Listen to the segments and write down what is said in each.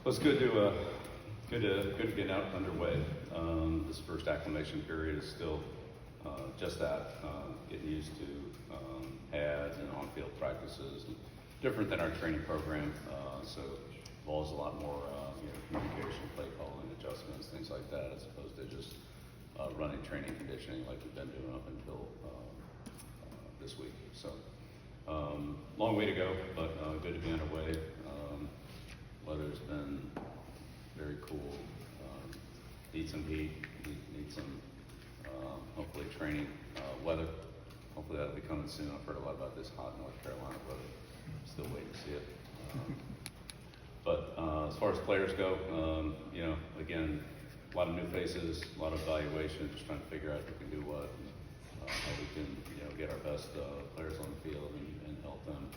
Well, it's good to get out underway. This first acclimation period is still just that, getting used to pads and on-field practices, different than our training program. So it involves a lot more communication, play calling, adjustments, things like that, as opposed to just running training conditioning like we've been doing up until this week. So long way to go, but good to be underway. Weather's been very cool. Need some heat, need some hopefully training weather. Hopefully that'll be coming soon. I've heard a lot about this hot North Carolina weather. Still waiting to see it. But as far as players go, again, a lot of new faces, a lot of evaluation, just trying to figure out who can do what, and how we can get our best players on the field and help them.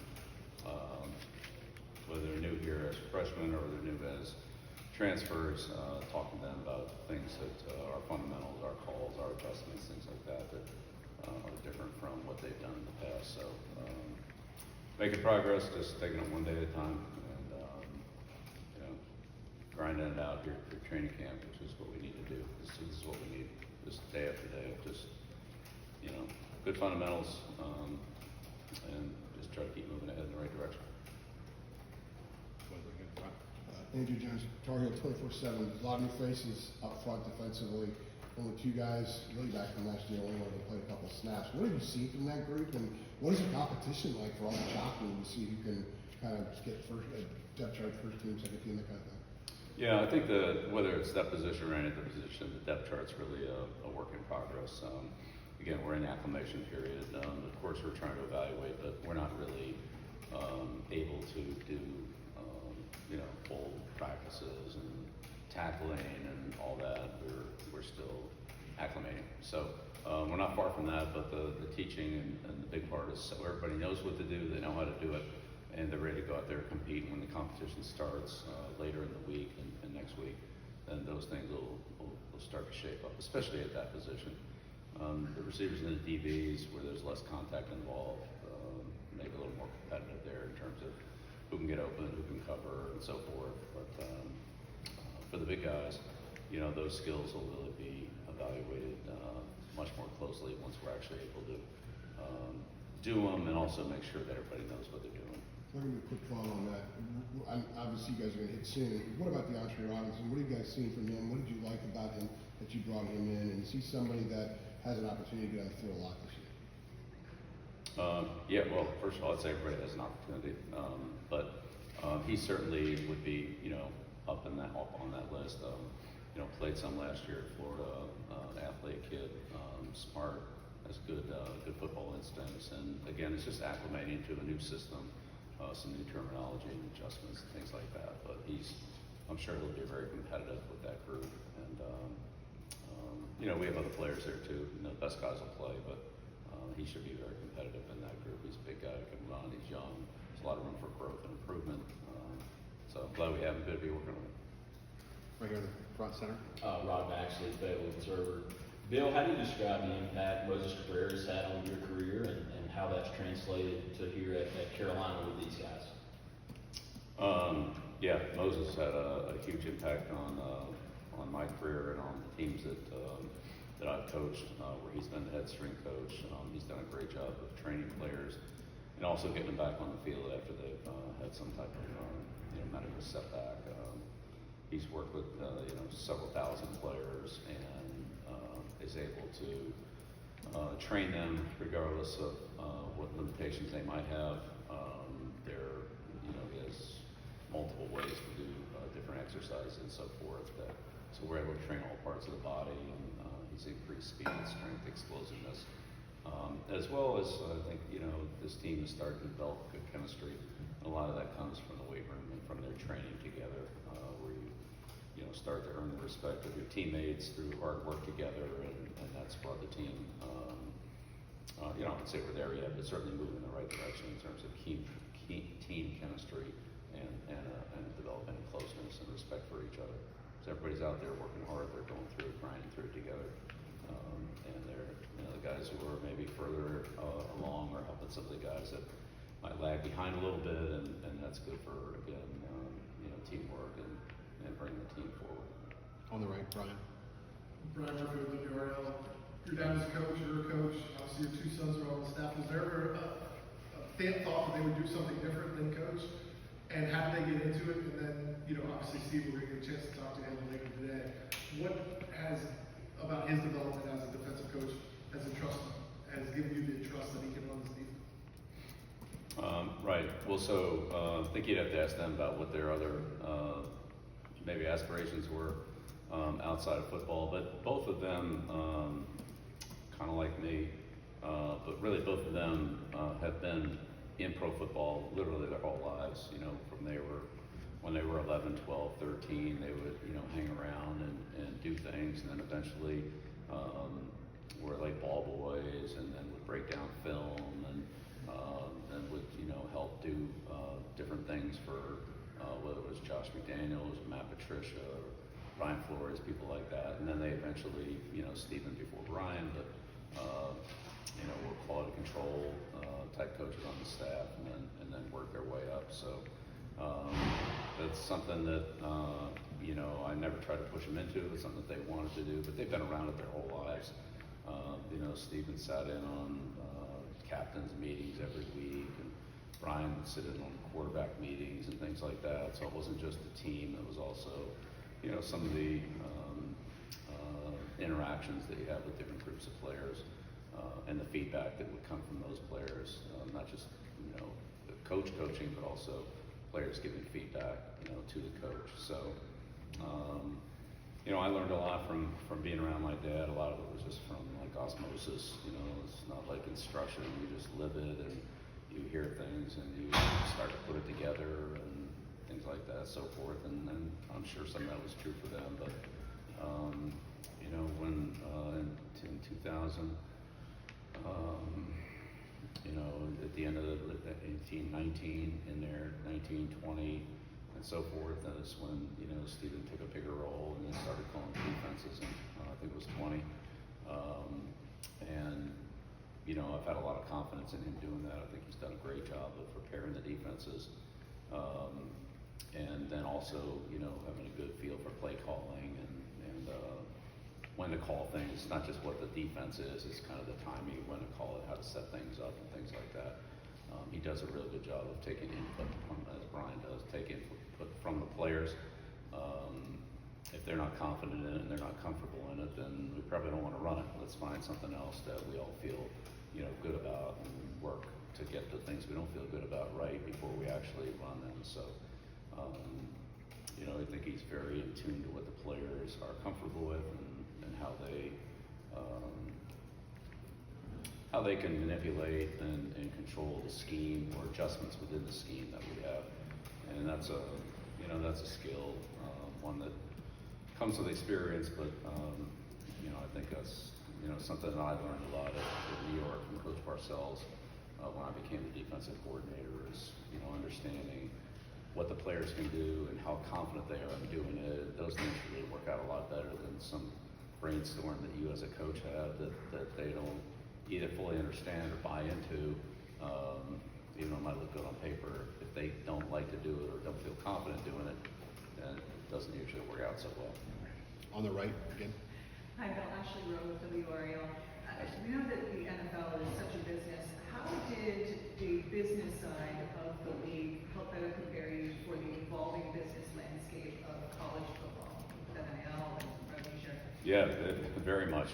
Whether they're new here as freshmen or they're new as transfers, talking to them about things that are fundamentals, our calls, our adjustments, things like that are different from what they've done in the past. So making progress, just taking it one day at a time, and grinding it out here through training camp, which is what we need to do. This is what we need, just day after day of just good fundamentals, and just try to keep moving ahead in the right direction. Andrew Jones, Tar Heel 24/7. A lot of new faces up front defensively. Only two guys really back from last year. Only one of them played a couple of snaps. What have you seen from that group, and what is the competition like for all the jockeying to see who can kind of get first depth chart, first team, second team, that kind of thing? Yeah, I think whether it's that position or any other position, the depth chart's really a work in progress. Again, we're in acclimation period. Of course, we're trying to evaluate, but we're not really able to do full practices and tackling and all that. We're still acclimating. So we're not far from that, but the teaching and the big part is so everybody knows what to do, they know how to do it, and they're ready to go out there and compete when the competition starts later in the week and next week. Then those things will start to shape up, especially at that position. The receivers and the DBs, where there's less contact involved, maybe a little more competitive there in terms of who can get open, who can cover, and so forth. But for the big guys, those skills will really be evaluated much more closely once we're actually able to do them, and also make sure that everybody knows what they're doing. Let me do a quick follow on that. Obviously, you guys are going to hit soon. What about DeAndre Robinson? What have you guys seen from him? What did you like about him that you brought him in? And is he somebody that has an opportunity to get on the field a lot this year? Yeah, well, first of all, I'd say everybody has an opportunity, but he certainly would be, up on that list. Played some last year at Florida, athlete kid, smart, has good football instincts, and again, it's just acclimating to a new system, some new terminology and adjustments, and things like that. But I'm sure he'll be very competitive with that group, and we have other players there too. The best guys will play, but he should be very competitive in that group. He's a big guy, can run, he's young. There's a lot of room for growth and improvement. So I'm glad we have him. Good to be working with him. Right here in the front center. Rod Maxley, Federal Observer. Bill, how do you describe the impact Moses Caberera's had on your career, and how that's translated to here at Carolina with these guys? Yeah, Moses had a huge impact on my career and on the teams that I've coached, where he's been the head strength coach. He's done a great job of training players and also getting them back on the field after they've had some type of medical setback. He's worked with several thousand players and is able to train them regardless of what limitations they might have. He has multiple ways to do different exercises and so forth. So we're able to train all parts of the body, and he's increased speed, strength, explosiveness, as well as I think this team is starting to develop good chemistry. A lot of that comes from the weight room and from their training together, where you start to earn the respect of your teammates through hard work together, and that's brought the team. I wouldn't say we're there yet, but certainly moving in the right direction in terms of team chemistry and developing closeness and respect for each other. So everybody's out there working hard. They're going through, grinding through it together, and they're the guys who are maybe further along are helping some of the guys that might lag behind a little bit, and that's good for again teamwork and bring the team forward. On the right, Brian. Brian Murphy with WRL. Your dad is a coach, you're a coach, obviously your two sons are on the staff. Was there ever a thought that they would do something different than coach? And how did they get into it? And then, obviously Steve, we're gonna get a chance to talk to him later today. What has, about his development as a defensive coach, has given you the trust that he can run this defense? Right. Well, so I think you'd have to ask them about what their other maybe aspirations were outside of football. But both of them, kind of like me, but really both of them have been in pro football literally their whole lives. From when they were 11, 12, 13, they would hang around and do things, and then eventually were like ball boys, and then would break down film and would help do different things for whether it was Josh McDaniels, Matt Patricia, or Brian Flores, people like that. And then they eventually, Stephen before Brian, but were quality control type coaches on the staff, and then work their way up. So that's something that I never tried to push them into. It's something that they wanted to do, but they've been around it their whole lives. Stephen sat in on captains meetings every week, and Brian would sit in on quarterback meetings and things like that. So it wasn't just the team; it was also, some of the interactions that you have with different groups of players, and the feedback that would come from those players, not just the coach coaching, but also players giving feedback, to the coach. So. I learned a lot from being around my dad. A lot of it was just from like osmosis. It's not like instruction. You just live it, and you hear things, and you start to put it together, and things like that, so forth. And I'm sure some of that was true for them. But when in 2000, at the end of the 18, 19, in there, 19, 20. And so forth, and it's when Stephen took a bigger role and then started calling defenses, and I think it was 20. I've had a lot of confidence in him doing that. I think he's done a great job of preparing the defenses, and then also having a good feel for play calling and when to call things. It's not just what the defense is; it's kind of the timing, when to call it, how to set things up, and things like that. He does a really good job of taking input as Brian does, take input from the players. If they're not confident in it and they're not comfortable in it, then we probably don't want to run it. Let's find something else that we all feel, good about, and work to get the things we don't feel good about right before we actually run them. So, I think he's very in tune to what the players are comfortable with and how they can manipulate and control the scheme or adjustments within the scheme that we have. And that's a skill, one that comes with experience, but I think that's something that I learned a lot at New York from Coach Parcells when I became the defensive coordinator, is understanding what the players can do and how confident they are in doing it. Those things really work out a lot better than some brainstorm that you as a coach have that they don't either fully understand or buy into. Even though it might look good on paper, if they don't like to do it or don't feel confident doing it, then it doesn't usually work out so well. On the right again. Hi, Bill. Ashley Rowe with WRL. We know that the NFL is such a business. How did the business side of the league help better prepare you for the evolving business landscape of college football, with NIL and revenue share? Yeah, very much.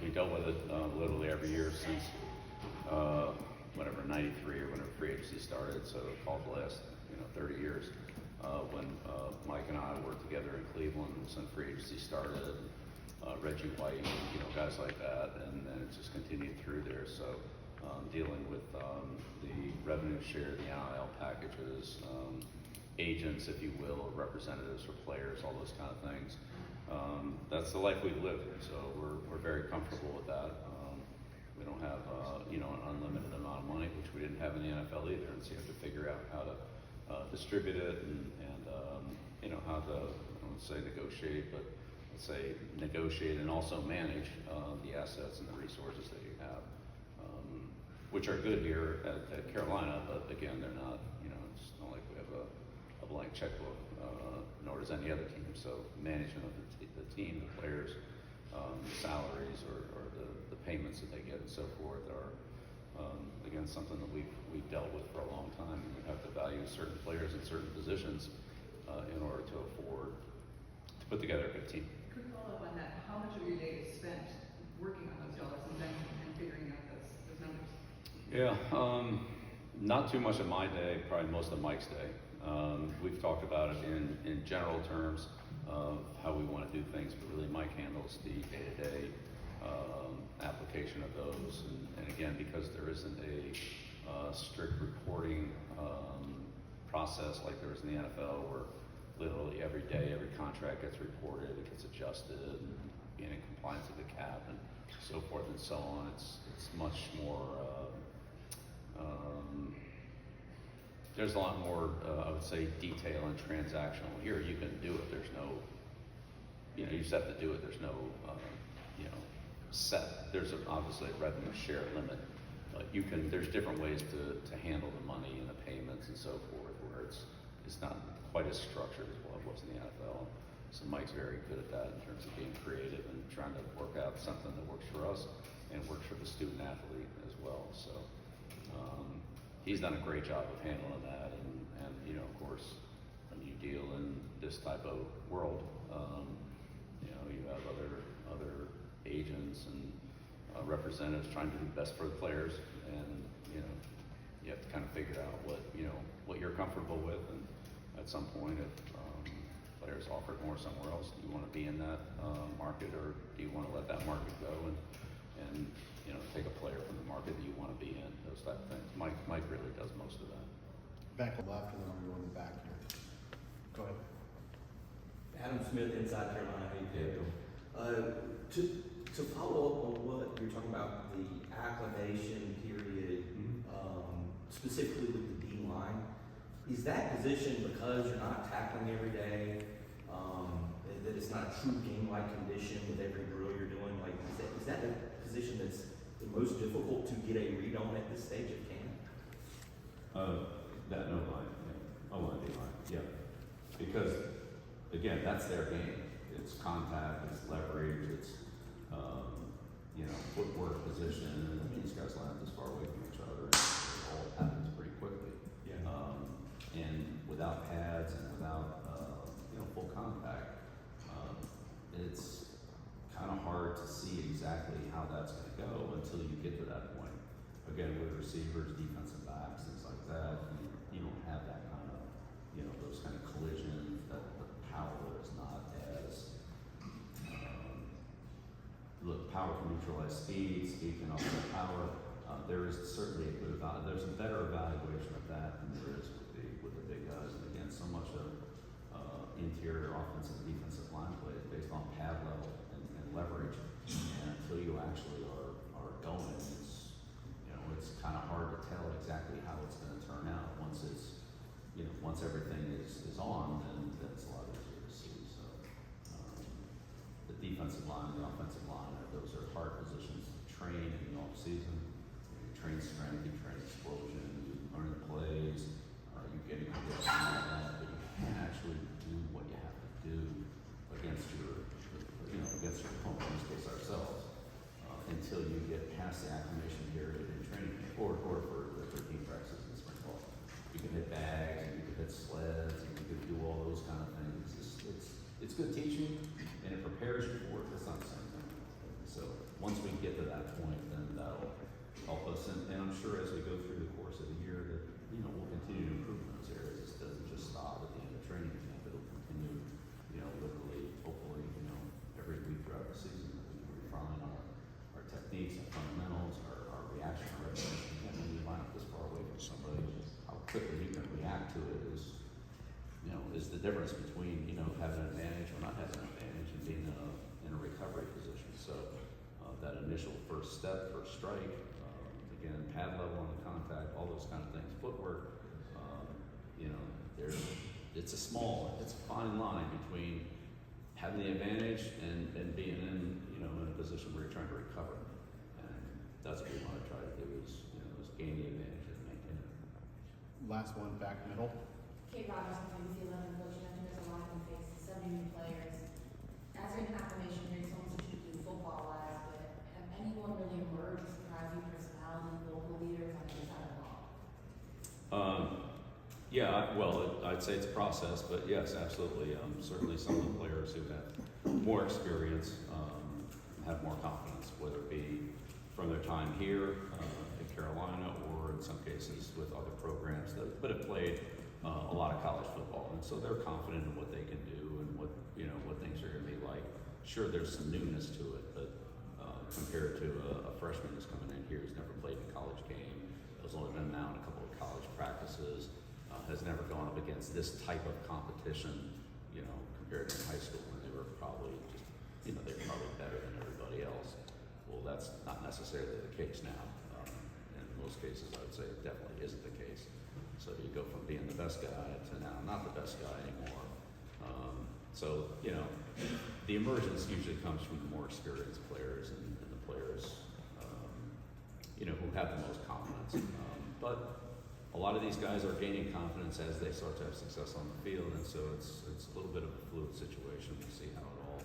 We dealt with it literally every year since whatever, 93 or whenever free agency started, so called the last 30 years. When Mike and I worked together in Cleveland since free agency started, Reggie White, guys like that, and then it just continued through there. So dealing with the revenue share, the NIL packages, agents, if you will, or representatives for players, all those kind of things. That's the life we've lived, so we're very comfortable with that. We don't have an unlimited amount of money, which we didn't have in the NFL either, and so you have to figure out how to distribute it and how to, I don't say negotiate, but let's say negotiate and also manage the assets and the resources that you have, which are good here at Carolina, but again, they're not, it's not like we have a blank checkbook, nor does any other team. So management of the team, the players, the salaries or the payments that they get and so forth are, again, something that we've dealt with for a long time. And you have to value certain players in certain positions in order to afford to put together a good team. Quick follow-up on that, how much of your day is spent working on those dollars and cents and figuring out those numbers? Yeah, not too much of my day, probably most of Mike's day. We've talked about it in general terms of how we want to do things, but really Mike handles the day-to-day application of those. And again, because there isn't a strict reporting process like there is in the NFL, where literally every day, every contract gets reported, it gets adjusted, and being in compliance with the cap and so forth and so on. It's much more. There's a lot more, I would say, detail and transactional. Here, you can do it. There's no, you just have to do it. There's no, set. There's obviously a revenue share limit. There's different ways to handle the money and the payments and so forth, where it's not quite as structured as what it was in the NFL. So Mike's very good at that in terms of being creative and trying to work out something that works for us and works for the student athlete as well. So he's done a great job of handling that, and of course, when you deal in this type of world, you have other agents and representatives trying to do best for the players, and you have to kind of figure out what you're comfortable with, and at some point, if players offer more somewhere else, do you want to be in that market, or do you want to let that market go and take a player from the market that you want to be in, those type of things. Mike really does most of that. Back left, and then we'll go in the back here. Go ahead. Adam Smith, Inside Carolina. How you doing? To follow up on what you're talking about, the acclimation period, specifically with the D line, is that position because you're not tackling every day, that it's not a true game-like condition with every drill you're doing? Like, is that the position that's the most difficult to get a read on at this stage of camp? That no line, yeah. O-line, D-line, yeah. Because, again, that's their game. It's contact, it's leverage, it's, footwork position, and these guys land this far away from each other, and it all happens pretty quickly. Yeah. And without pads and without, full contact, it's kind of hard to see exactly how that's going to go until you get to that point. Again, with receivers, defensive backs, things like that, you don't have that kind of, those kind of collisions, that the power is not as, power can neutralize speed can offset power. There is certainly there's a better evaluation of that than there is with the big guys. And again, so much of interior offensive and defensive line play is based on pad level and leverage. And until you actually are going, it's kind of hard to tell exactly how it's going to turn out. Once everything is on, then it's a lot easier to see. So the defensive line and the offensive line, those are hard positions to train in the off season. You train strength, you train explosion, you learn the plays, you get into this and all that, but you can't actually do what you have to do against your opponent, in this case ourselves, until you get past the acclimation period in training camp, or for the 13 practices in spring ball. You can hit bags, and you can hit sleds, and you can do all those kind of things. It's good teaching, and it prepares you for it. It's not the same thing. So once we get to that point, then that'll help us. And I'm sure as we go through the course of the year that, we'll continue to improve in those areas. It doesn't just stop at the end of training camp. It'll continue, literally, hopefully, every week throughout the season. We refine our techniques and fundamentals, our reaction recognition. And when you line up this far away from somebody, how quickly you can react to it is the difference between, having an advantage or not having an advantage and being in a recovery position. So that initial first step, first strike, again, pad level on the contact, all those kind of things, footwork, it's a fine line between having the advantage and being in a position where you're trying to recover. And that's what we want to try to do is gain the advantage and maintain it. Last one, back middle. Kate Robertson, ABC 11 coach, you mentioned there's a lot of new faces, 70 new players. As you're in acclimation here, it's almost what you do football-wise, but have anyone really emerged, surprised you, personality, local leaders on either side of the ball? Yeah, well, I'd say it's a process, but yes, absolutely. Certainly some of the players who have more experience have more confidence, whether it be from their time here in Carolina or in some cases with other programs that but have played a lot of college football, and so they're confident in what they can do and what things are going to be like. Sure, there's some newness to it, but compared to a freshman who's coming in here who's never played a college game, has only been down a couple of college practices, has never gone up against this type of competition, compared to in high school when they were probably just, they're probably better than everybody else. Well, that's not necessarily the case now. In most cases, I would say it definitely isn't the case. So you go from being the best guy to now not the best guy anymore. The emergence usually comes from the more experienced players and the players, who have the most confidence. But a lot of these guys are gaining confidence as they start to have success on the field, and so it's a little bit of a fluid situation. We'll see how it all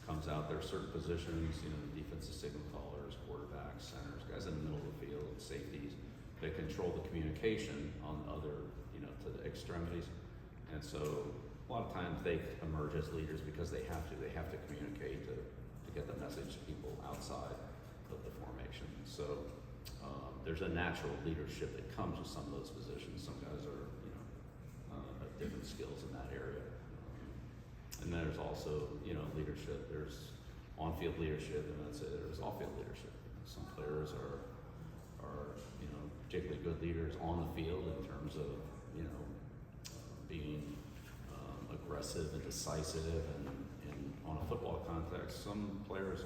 comes out. There are certain positions, the defensive signal callers, quarterbacks, centers, guys in the middle of the field, safeties, that control the communication on other, to the extremities. And so a lot of times they emerge as leaders because they have to. They have to communicate to get the message to people outside of the formation. So there's a natural leadership that comes with some of those positions. Some guys are, have different skills in that area. And then there's also, leadership. There's on-field leadership, and I'd say there's off-field leadership. Some players are particularly good leaders on the field in terms of, being aggressive and decisive, and on a football context, some players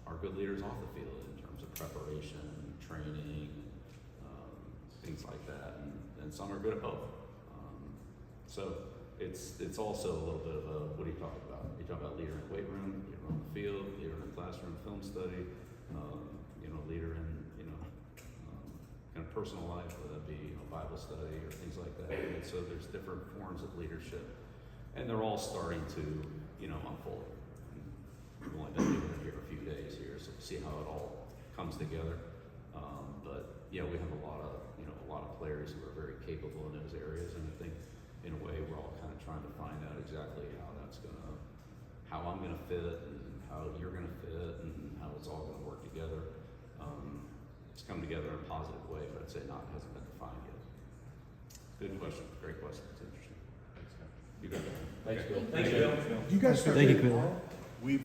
are good leaders off the field in terms of preparation, training, things like that, and some are good at both. So it's also a little bit of a, what are you talking about? You talk about leader in the weight room, leader on the field, leader in the classroom, film study, leader in kind of personal life, whether that be Bible study or things like that. And so there's different forms of leadership, and they're all starting to unfold. We've only been doing it here a few days here, so we'll see how it all comes together. But yeah, we have a lot of players who are very capable in those areas, and I think in a way we're all kind of trying to find out exactly how I'm gonna fit, and how you're gonna fit, and how it's all gonna work together. It's come together in a positive way, but I'd say hasn't been defined yet. Good question, great question. It's interesting. Thanks, Scott. You got that? Thanks, Bill. Thanks, Bill. Do you guys start Thank you, getting Bill. tomorrow?